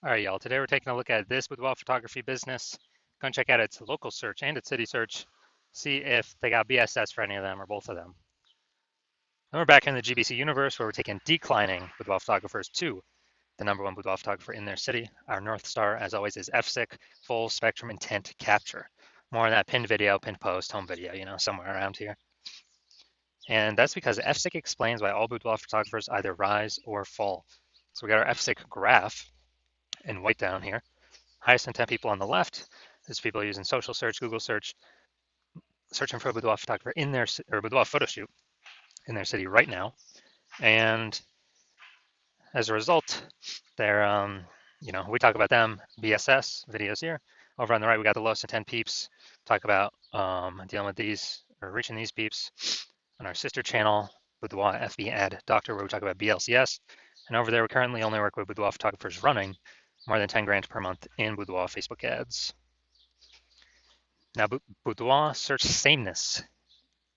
All right, y'all. Today we're taking a look at this Boudoir photography business. Go and check out its local search and its city search. See if they got BSS for any of them or both of them. Then we're back in the GBC universe where we're taking declining boudoir photographers to the #1 boudoir photographer in their city. Our North Star, as always, is FSIC, full spectrum intent capture. More on that pinned video, pinned post, home video, somewhere around here. And that's because FSIC explains why all boudoir photographers either rise or fall. So we got our FSIC graph in white down here. Highest intent people on the left is people using social search, Google search, searching for a boudoir photographer in their or boudoir photo shoot in their city right now. And as a result, they're we talk about them BSS videos here. Over on the right, we got the lowest intent peeps. Talk about dealing with these or reaching these peeps on our sister channel, Boudoir FB Ad Doctor, where we talk about BLCS. And over there, we currently only work with boudoir photographers running more than 10 grand per month in boudoir Facebook ads. Now, boudoir search sameness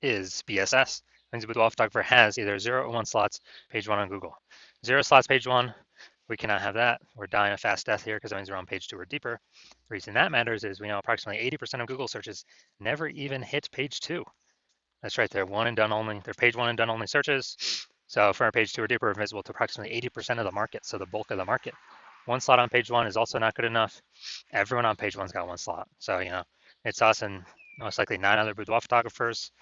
is BSS. Means a boudoir photographer has either 0 or 1 slots, page 1 on Google. 0 slots, page 1, we cannot have that. We're dying a fast death here because that means we're on page 2 or deeper. The reason that matters is we know approximately 80% of Google searches never even hit page 2. That's right, they're one and done only. They're page 1 and done only searches. So for our page 2 or deeper, we're visible to approximately 80% of the market, so the bulk of the market. 1 slot on page 1 is also not good enough. Everyone on page 1's got 1 slot. So, it's us and most likely 9 other boudoir photographers.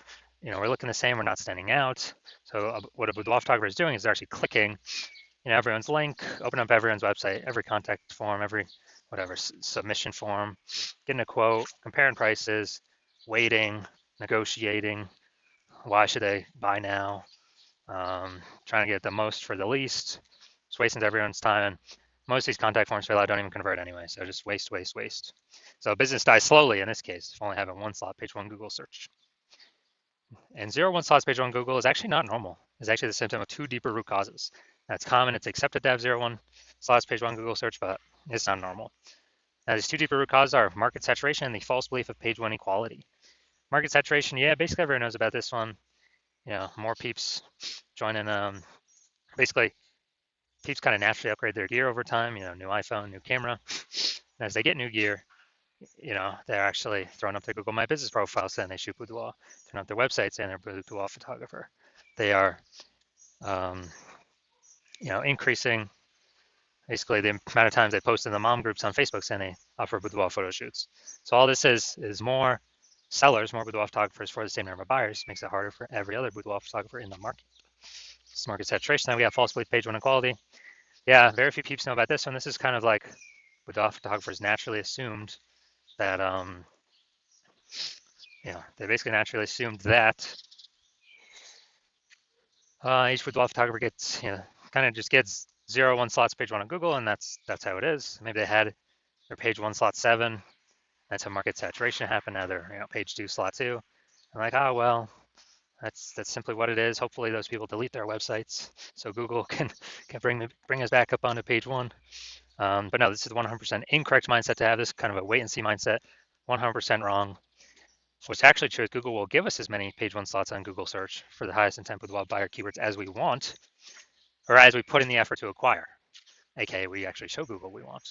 We're looking the same, we're not standing out. So what a boudoir photographer is doing is they're actually clicking, everyone's link, open up everyone's website, every contact form, every whatever submission form, getting a quote, comparing prices, waiting, negotiating, why should they buy now, trying to get the most for the least, just wasting everyone's time. And most of these contact forms for a lot don't even convert anyway, so just waste. So business dies slowly in this case, if only having 1 slot, page 1 Google search. And 0 1 slots page 1 Google is actually not normal. It's actually the symptom of 2 deeper root causes. That's common. It's accepted to have 0 1 slots page 1 Google search, but it's not normal. Now, these 2 deeper root causes are market saturation and the false belief of page 1 equality. Market saturation, yeah, basically everyone knows about this one. More peeps joining. Basically, peeps kind of naturally upgrade their gear over time. New iPhone, new camera. And as they get new gear, they're actually throwing up their Google My Business profile saying they shoot boudoir, throwing up their website saying they're a boudoir photographer. They are, increasing basically the amount of times they post in the mom groups on Facebook saying they offer boudoir photo shoots. So all this is more sellers, more boudoir photographers for the same number of buyers, makes it harder for every other boudoir photographer in the market. It's market saturation. Then we have false belief page 1 equality. Yeah, very few peeps know about this one. This is kind of like boudoir photographers naturally assumed that they basically naturally assumed that each boudoir photographer gets, kind of just gets 0 1 slots page 1 on Google, and that's how it is. Maybe they had their page 1 slot 7. That's how market saturation happened. Now they're page 2 slot 2. I'm like, oh well, that's simply what it is. Hopefully those people delete their websites so Google can bring us back up onto page 1. But no, this is the 100% incorrect mindset to have. This kind of a wait and see mindset. 100% wrong. What's actually true is Google will give us as many page 1 slots on Google search for the highest intent boudoir buyer keywords as we want, or as we put in the effort to acquire, aka we actually show Google we want.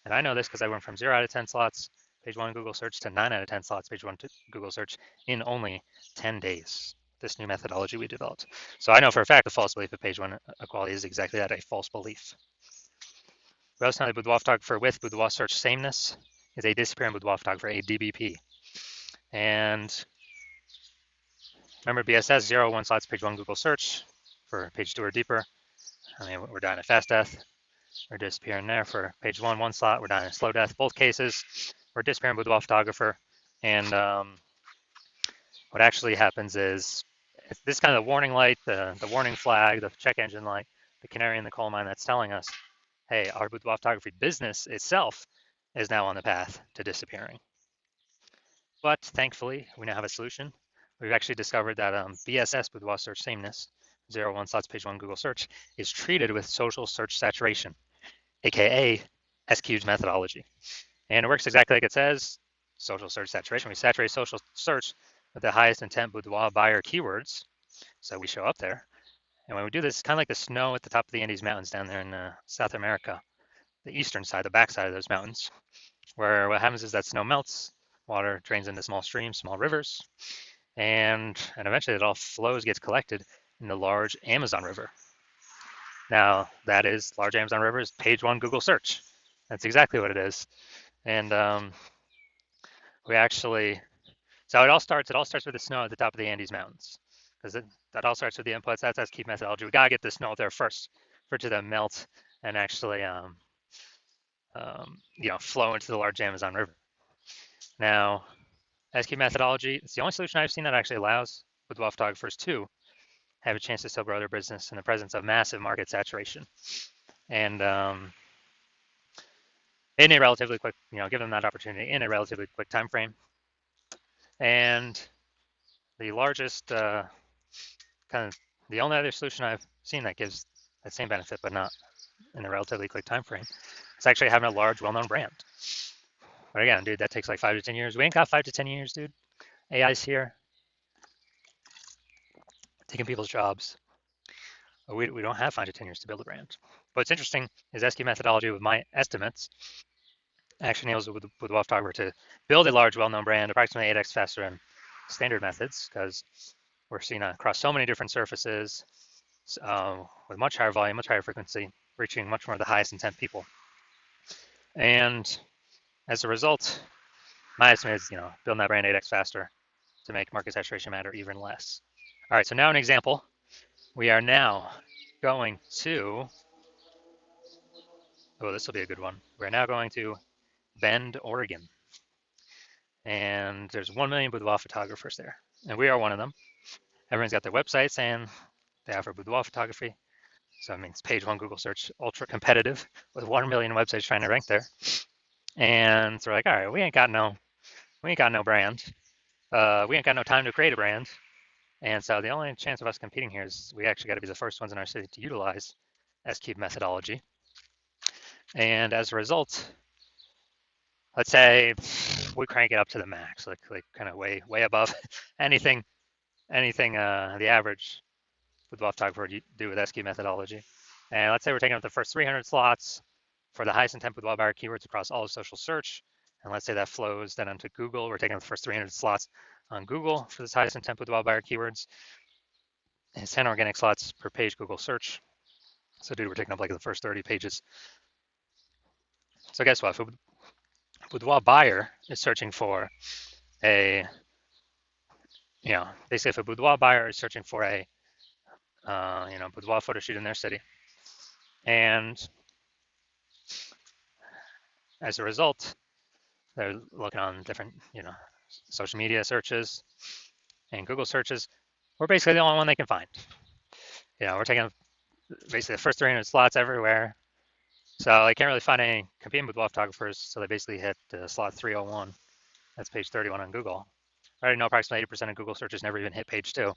And I know this because I went from 0 out of 10 slots page 1 Google search to 9 out of 10 slots page 1 Google search in only 10 days. This new methodology we developed. So I know for a fact the false belief of page 1 equality is exactly that, a false belief. We also know the boudoir photographer with boudoir search sameness is a disappearing boudoir photographer, a DBP. And remember BSS 0 1 slots page 1 Google search for page 2 or deeper. I mean, we're dying a fast death. We're disappearing there for page 1 1 slot. We're dying a slow death. Both cases, we're disappearing boudoir photographer. And what actually happens is this kind of the warning light, the warning flag, the check engine light, the canary in the coal mine that's telling us, hey, our boudoir photography business itself is now on the path to disappearing. But thankfully, we now have a solution. We've actually discovered that BSS, boudoir search sameness, 0 1 slots page 1 Google search, is treated with social search saturation, aka SQ's methodology. And it works exactly like it says, social search saturation. We saturate social search with the highest intent boudoir buyer keywords, so we show up there. And when we do this, it's kind of like the snow at the top of the Andes Mountains down there in South America. the eastern side, the back side of those mountains, where what happens is that snow melts, water drains into small streams, small rivers, and eventually it all flows, gets collected in the large Amazon River. Now, that is large Amazon River is page one Google search. That's exactly what it is. And we actually, so it all starts with the snow at the top of the Andes Mountains, because that all starts with the inputs. That's key methodology. We gotta get the snow there first for it to then melt and actually, flow into the large Amazon River. Now, as key methodology, it's the only solution I've seen that actually allows boudoir photographers to have a chance to still grow their business in the presence of massive market saturation. And in a relatively quick, give them that opportunity in a relatively quick time frame. And the largest, kind of the only other solution I've seen that gives that same benefit, but not in a relatively quick time frame, is actually having a large, well-known brand. But again, dude, that takes like 5 to 10 years. We ain't got 5 to 10 years, dude. AI's here, taking people's jobs. We don't have 5 to 10 years to build a brand. What's interesting is SQ methodology with my estimates actually enables with Boudoir photographer to build a large, well-known brand approximately 8x faster than standard methods, because we're seeing across so many different surfaces with much higher volume, much higher frequency, reaching much more of the highest intent people. And as a result, my estimate is, building that brand 8x faster to make market saturation matter even less. All right, so now an example. We are now going to, this will be a good one. We're now going to Bend, Oregon. And there's 1 million boudoir photographers there. And we are one of them. Everyone's got their websites and they offer boudoir photography. So it means page one Google search, ultra competitive with 1 million websites trying to rank there. And so we're like, all right, we ain't got no brand. We ain't got no time to create a brand. And so the only chance of us competing here is we actually got to be the first ones in our city to utilize S-Cube methodology. And as a result, let's say we crank it up to the max, like kind of way above anything the average boudoir photographer would do with S-Cube methodology. And let's say we're taking up the first 300 slots for the highest intent boudoir buyer keywords across all of social search. And let's say that flows then onto Google. We're taking up the first 300 slots on Google for this highest intent boudoir buyer keywords. And 10 organic slots per page Google search. So dude, we're taking up like the first 30 pages. So guess what? If a boudoir buyer is searching for a, basically if a boudoir buyer is searching for a, boudoir photo shoot in their city, and as a result, they're looking on different, social media searches and Google searches, we're basically the only one they can find. We're taking basically the first 300 slots everywhere. So they can't really find any competing boudoir photographers. So they basically hit slot 301. That's page 31 on Google. I already know approximately 80% of Google searches never even hit page 2.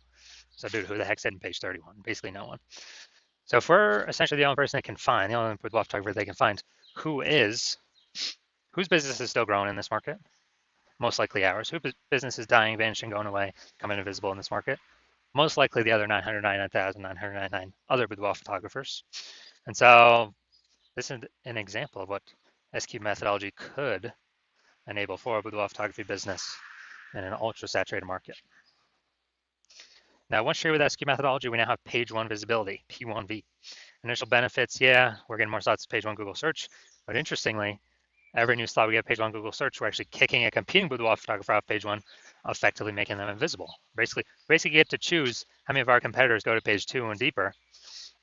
So dude, who the heck's hitting page 31? Basically no one. So if we're essentially the only person they can find, the only boudoir photographer they can find, whose business is still growing in this market? Most likely ours. Whose business is dying, vanishing, going away, becoming invisible in this market? Most likely the other 999,999 other boudoir photographers. And so this is an example of what S-Cube methodology could enable for a boudoir photography business in an ultra saturated market. Now, once you're with S-Cube methodology, we now have page one visibility, P1V. Initial benefits, yeah, we're getting more slots to page one Google search, but interestingly, every new slot we get page one Google search, we're actually kicking a competing boudoir photographer off page one, effectively making them invisible. Basically get to choose how many of our competitors go to page 2 and deeper,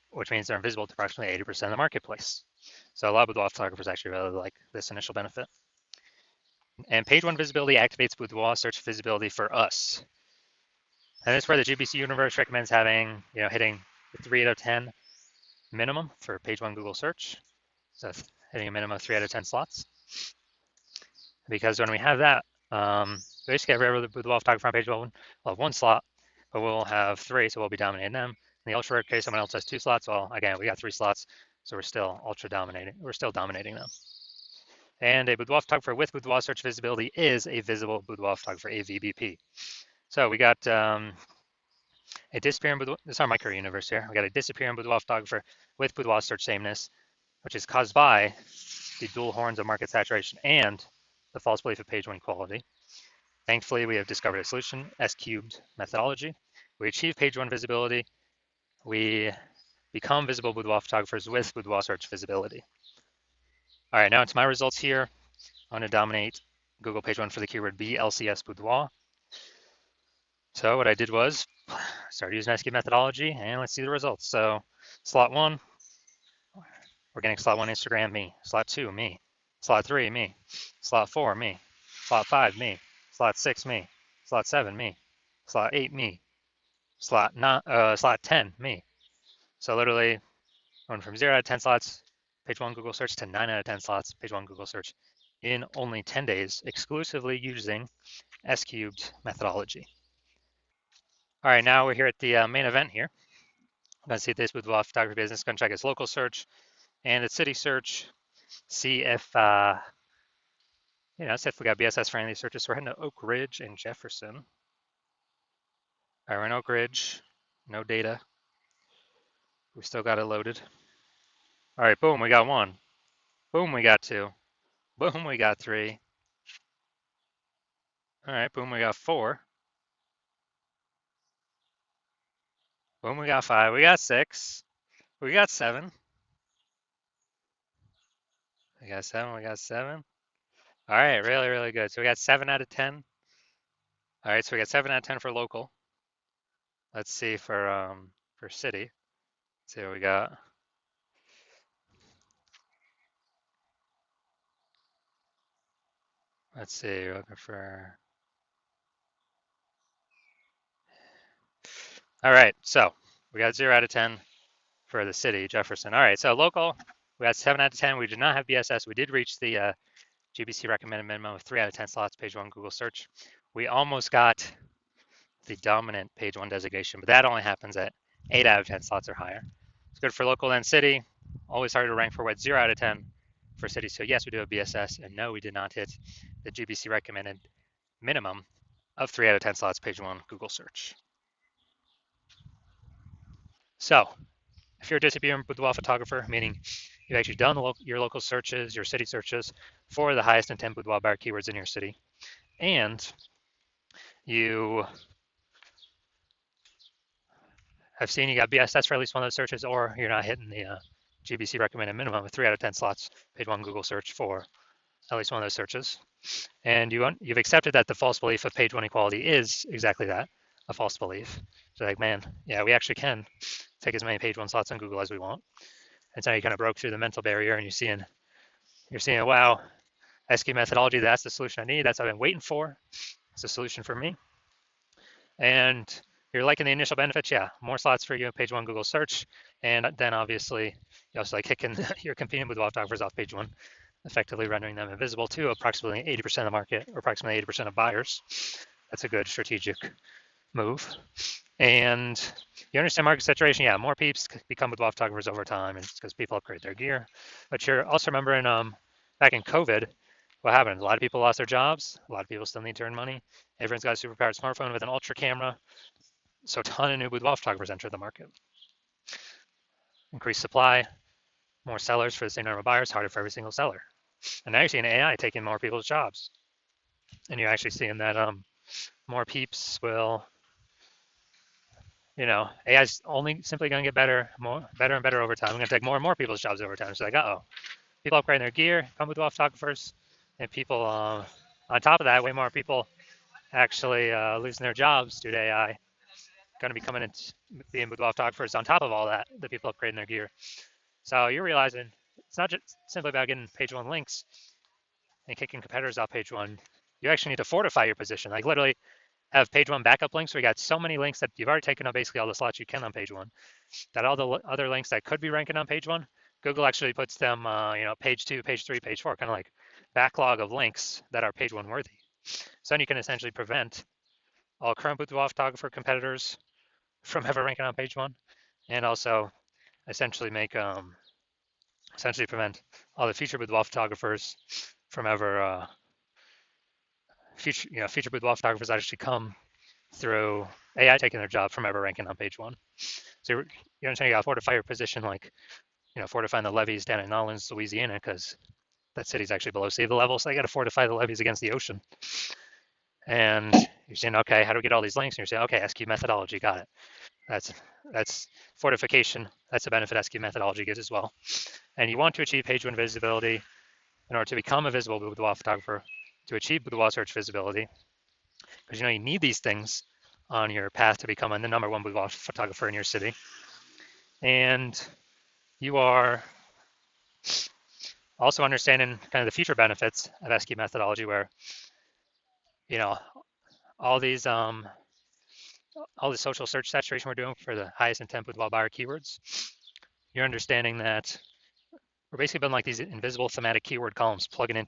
which means they're invisible to approximately 80% of the marketplace. So a lot of boudoir photographers actually really like this initial benefit. And page one visibility activates boudoir search visibility for us. And this is where the GBC universe recommends having, hitting 3 out of 10 minimum for page one Google search. So hitting a minimum of 3 out of 10 slots. Because when we have that, basically every other boudoir photographer on page one will have 1 slot, but we'll have 3, so we'll be dominating them. In the ultra rare case, someone else has 2 slots. Well, again, we got 3 slots, so we're still ultra dominating. We're still dominating them. And a boudoir photographer with boudoir search visibility is a visible boudoir photographer, a VBP. So we got a disappearing boudoir, this is our micro universe here. We got a disappearing boudoir photographer with boudoir search sameness, which is caused by the dual horns of market saturation and the false belief of page one quality. Thankfully, we have discovered a solution, S-cubed methodology. We achieve page one visibility. We become visible boudoir photographers with boudoir search visibility. All right, now to my results here. I'm going to dominate Google page one for the keyword BLCS boudoir. So what I did was start using S-cubed methodology, and let's see the results. So slot one, we're getting slot one Instagram, me. Slot two, me. Slot three, me. Slot four, me. Slot five, me. Slot six, me. Slot seven, me. Slot eight, me. Slot 10, me. So literally going from 0 out of 10 slots, page one Google search, to 9 out of 10 slots, page one Google search in only 10 days, exclusively using S-cubed methodology. All right, now we're here at the main event here. Let's see this boudoir photography business. Going to check its local search and its city search. See if see if we got BSS for any of these searches. So we're heading to Oak Ridge and Jefferson. All right, we're in Oak Ridge. No data. We still got it loaded. All right, boom, we got one. Boom, we got two. Boom, we got three. All right, boom, we got four. Boom, we got five. We got six. We got seven. We got seven. We got seven. All right, really, really good. So we got 7 out of 10. All right, so we got 7 out of 10 for local. Let's see for city. Let's see what we got. Let's see, we're looking for. All right, so we got 0 out of 10 for the city, Jefferson. All right, so local, we got 7 out of 10. We did not have BSS. We did reach the GBC recommended minimum of 3 out of 10 slots, page one Google search. We almost got the dominant page one designation, but that only happens at 8 out of 10 slots or higher. It's good for local and city. Always hard to rank for what 0 out of 10 for city. So yes, we do have BSS, and no, we did not hit the GBC recommended minimum of 3 out of 10 slots, page one Google search. So if you're a disappearing boudoir photographer, meaning you've actually done your local searches, your city searches for the highest intent boudoir buyer keywords in your city, and you have seen you got BSS for at least one of those searches, or you're not hitting the GBC recommended minimum of 3 out of 10 slots, page one Google search for at least one of those searches, and you've accepted that the false belief of page one equality is exactly that, a false belief. So like, man, yeah, we actually can take as many page one slots on Google as we want. And so you kind of broke through the mental barrier, and you're seeing, wow, S-cubed methodology, that's the solution I need. That's what I've been waiting for. It's a solution for me. And you're liking the initial benefits, yeah, more slots for you, page one Google search. And then obviously you also like kicking your competing boudoir photographers off page one, effectively rendering them invisible to approximately 80% of the market, or approximately 80% of buyers. That's a good strategic move. And you understand market saturation, yeah, more peeps become boudoir photographers over time, and it's because people upgrade their gear. But you're also remembering back in COVID, what happened? A lot of people lost their jobs. A lot of people still need to earn money. Everyone's got a superpowered smartphone with an ultra camera. So a ton of new boudoir photographers enter the market. Increased supply, more sellers for the same number of buyers, harder for every single seller. And now you're seeing AI taking more people's jobs. And you're actually seeing that more peeps will, AI's only simply going to get better and better over time. We're going to take more and more people's jobs over time. So like, people upgrading their gear, come boudoir photographers, and people, on top of that, way more people actually losing their jobs due to AI. Going to be coming and being boudoir photographers on top of all that, the people upgrading their gear. So you're realizing it's not just simply about getting page one links and kicking competitors off page one. You actually need to fortify your position. Like literally have page one backup links. We got so many links that you've already taken up basically all the slots you can on page one, that all the other links that could be ranking on page one, Google actually puts them, page two, page three, page four, kind of like backlog of links that are page one worthy. So then you can essentially prevent all current boudoir photographer competitors from ever ranking on page one, and also essentially prevent all the future boudoir photographers from ever future boudoir photographers that actually come through AI taking their job from ever ranking on page one. So you understand, you got to fortify your position, like fortifying the levees down in Nolens, Louisiana, because that city's actually below sea level, so they got to fortify the levees against the ocean. And you're saying, okay, how do we get all these links? And you're saying, okay, SQ methodology, got it. That's fortification. That's a benefit SQ methodology gives as well. And you want to achieve page one visibility in order to become a visible boudoir photographer, to achieve boudoir search visibility, because you need these things on your path to becoming the #1 boudoir photographer in your city. And you are also understanding kind of the future benefits of SQ methodology, where all these all the social search saturation we're doing for the highest intent boudoir buyer keywords. You're understanding that we're basically building like these invisible thematic keyword columns, plugging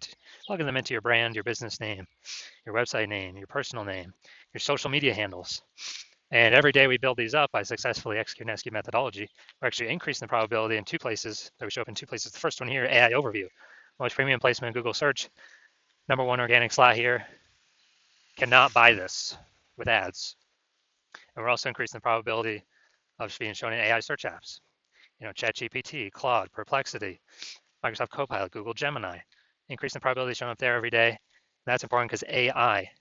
them into your brand, your business name, your website name, your personal name, your social media handles. And every day we build these up by successfully executing SQ methodology. We're actually increasing the probability in two places, that we show up in two places. The first one here, AI overview. Most premium placement in Google search. #1 organic slot here. Cannot buy this with ads. And we're also increasing the probability of being shown in AI search apps. ChatGPT, Claude, Perplexity, Microsoft Copilot, Google Gemini. Increasing the probability of showing up there every day. And that's important because AI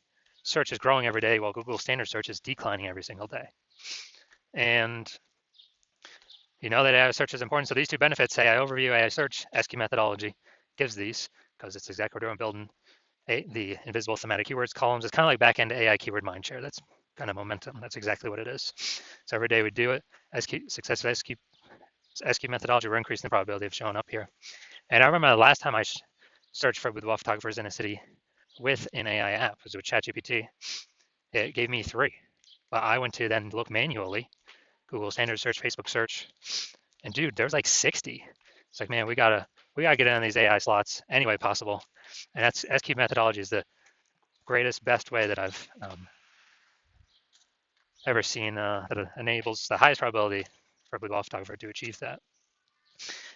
search is growing every day while Google standard search is declining every single day. And you know that AI search is important. So these two benefits, AI overview, AI search, SQ methodology gives these, because it's exactly what we're doing, building the invisible thematic keywords columns. It's kind of like back-end AI keyword mindshare. That's kind of momentum. That's exactly what it is. So every day we do it. Success of SQ methodology, we're increasing the probability of showing up here. And I remember the last time I searched for boudoir photographers in a city with an AI app, was with ChatGPT. It gave me 3. But I went to then look manually, Google standard search, Facebook search, and dude, there's like 60. It's like, man, we gotta get in on these AI slots any way possible. And that's SQ methodology is the greatest, best way that I've ever seen that enables the highest probability for a boudoir photographer to achieve that.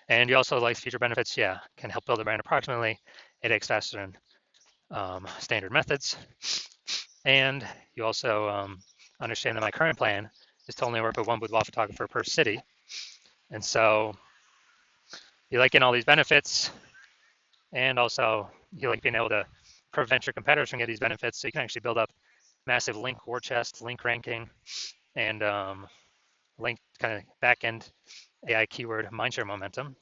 And you also like future benefits, yeah, can help build a brand approximately 8x faster than standard methods. And you also understand that my current plan is to only work with one boudoir photographer per city. And so you like getting all these benefits, and also you like being able to prevent your competitors from getting these benefits, so you can actually build up massive link war chest, link ranking, and link kind of back-end AI keyword mindshare momentum.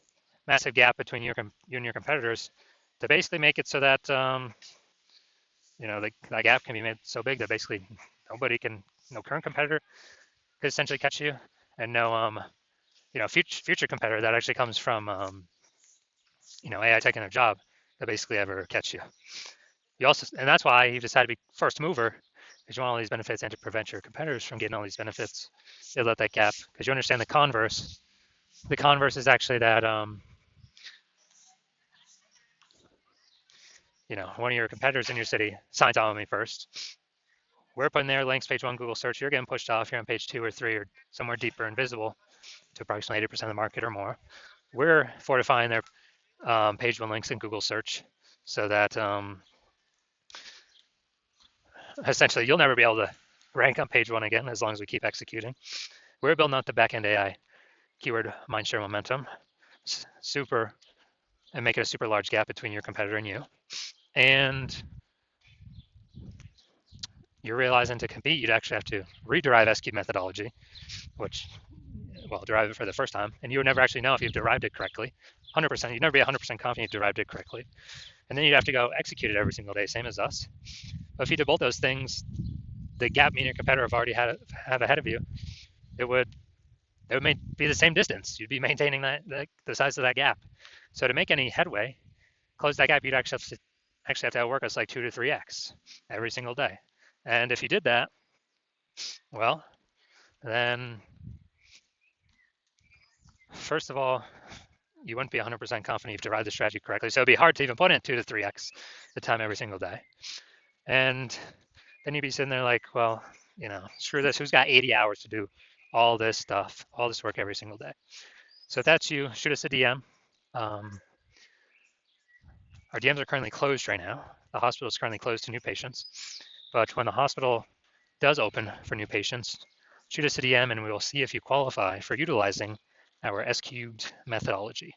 Massive gap between you and your competitors to basically make it so that that gap can be made so big that basically no current competitor could essentially catch you, and no future competitor that actually comes from AI taking a job to basically ever catch you. And that's why you decide to be first mover, because you want all these benefits and to prevent your competitors from getting all these benefits. You let that gap, because you understand the converse. The converse is actually that one of your competitors in your city signs on me first. We're putting their links, page 1 Google search. You're getting pushed off. You're on page 2 or 3 or somewhere deeper invisible to approximately 80% of the market or more. We're fortifying their page 1 links in Google search, so that essentially you'll never be able to rank on page 1 again as long as we keep executing. We're building out the backend AI keyword mindshare momentum, and make it a super large gap between your competitor and you. And you're realizing to compete, you'd actually have to rederive SQ methodology, which, derive it for the first time, and you would never actually know if you've derived it correctly. 100%, you'd never be 100% confident you've derived it correctly. And then you'd have to go execute it every single day, same as us. But if you did both those things, the gap me and your competitor have already have ahead of you, it would be the same distance. You'd be maintaining the size of that gap. So to make any headway, close that gap, you'd actually have to outwork us like 2 to 3x every single day. And if you did that, well, then first of all, you wouldn't be 100% confident you've derived the strategy correctly. So it'd be hard to even put in 2 to 3x the time every single day. And then you'd be sitting there like, well, screw this. Who's got 80 hours to do all this stuff, all this work every single day? So if that's you, shoot us a DM. Our DMs are currently closed right now. The hospital is currently closed to new patients. But when the hospital does open for new patients, shoot us a DM and we will see if you qualify for utilizing our SQ methodology.